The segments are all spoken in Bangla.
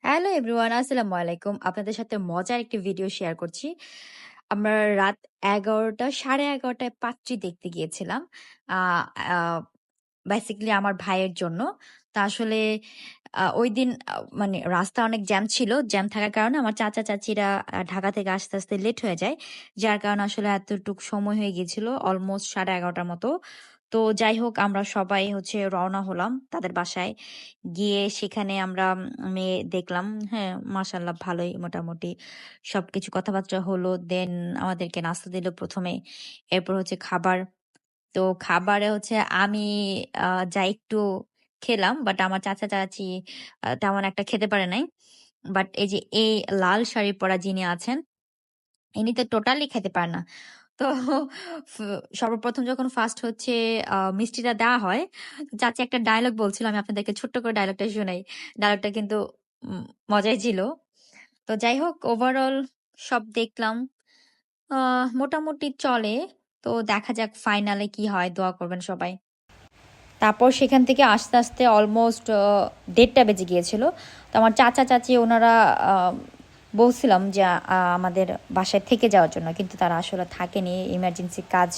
হ্যালো এভরিওয়ান, আসসালামু আলাইকুম। আপনাদের সাথে মজার একটি ভিডিও শেয়ার করছি। আমরা রাত ১১টা ১১:৩০টায় পাত্রী দেখতে গিয়েছিলাম। আ আ বেসিক্যালি আমার ভাইয়ের জন্য। তো আসলে ঐদিন মানে রাস্তা অনেক জ্যাম ছিল। জ্যাম থাকার কারণে আমার চাচা-চাচীরা ঢাকা থেকে আসতে, আসতে লেট হয়ে যায়। যার কারণে আসলে এতটুক সময় হয়ে গিয়েছিল অলমোস্ট ১১:৩০টার মতো। তো যাই হোক আমরা সবাই হচ্ছে রওনা হলাম তাদের বাসায়। গিয়ে সেখানে আমরা মেয়ে দেখলাম। হ্যাঁ, মাশাআল্লাহ ভালোই মোটামুটি সবকিছু কথাবার্তা হলো। দেন আমাদেরকে নাস্তা দিল ১ম এ। এরপর হচ্ছে খাবার। তো খাবারে হচ্ছে আমি আ যা একটু খেলাম বাট আমার চাচা-চাচী তেমন একটা খেতে পারে নাই। বাট এই যে এই লাল শাড়ি পরা যিনি আছেন, ইনি তো টোটালি খেতে পারে না। তো ফ সর্বপ্রথম যখন ফার্স্ট হচ্ছে মিষ্টিটা দেওয়া হয়, চাচী একটা ডায়ালগ বলছিল। আমি আপনাদেরকে ছোট্ট করে ডায়ালগটা শোনাই। ডায়ালগটা কিন্তু উম মজাই ছিল। তো যাই হোক ওভারঅল সব দেখলাম। মোটামুটি চলে। তো দেখা যাক ফাইনালে কি হয়। দোয়া করবেন সবাই। তারপর সেখান থেকে আসতে, আসতে অলমোস্ট ১:৩০ বেজে গিয়েছিল। তো আমার চাচা-চাচী ওনারা আ বলছিলাম যে আমাদের বাসায় থেকে যাওয়ার জন্য। কিন্তু তারা আসলে থাকেনি। ইমার্জেন্সি কাজ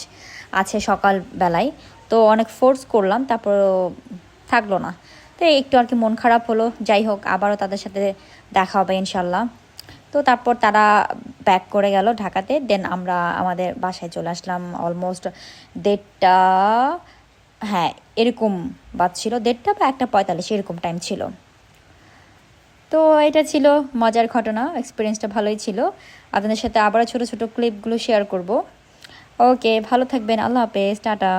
আছে সকাল বেলায়। তো অনেক ফোর্স করলাম। তারপরও থাকলো না। তো একটু আরকি মন খারাপ হলো। যাই হোক আবারও তাদের সাথে দেখা হবে ইনশাল্লাহ। তো তারপর তারা ব্যাক করে গেল ঢাকাতে। দেন আমরা আমাদের বাসায় চলে আসলাম অলমোস্ট ১:৩০ হ্যাঁ, এরকম বাজছিল ১:৩০ বা ১:৪৫ এরকম টাইম ছিল। তো এটা ছিল মজার ঘটনা। এক্সপেরিয়েন্সটা ভালোই ছিল। আপনাদের সাথে আবারও ছোট, ছোট ক্লিপগুলো শেয়ার করব। ওকে, ভালো থাকবেন। আল্লাহ হাফেজ। টাটা।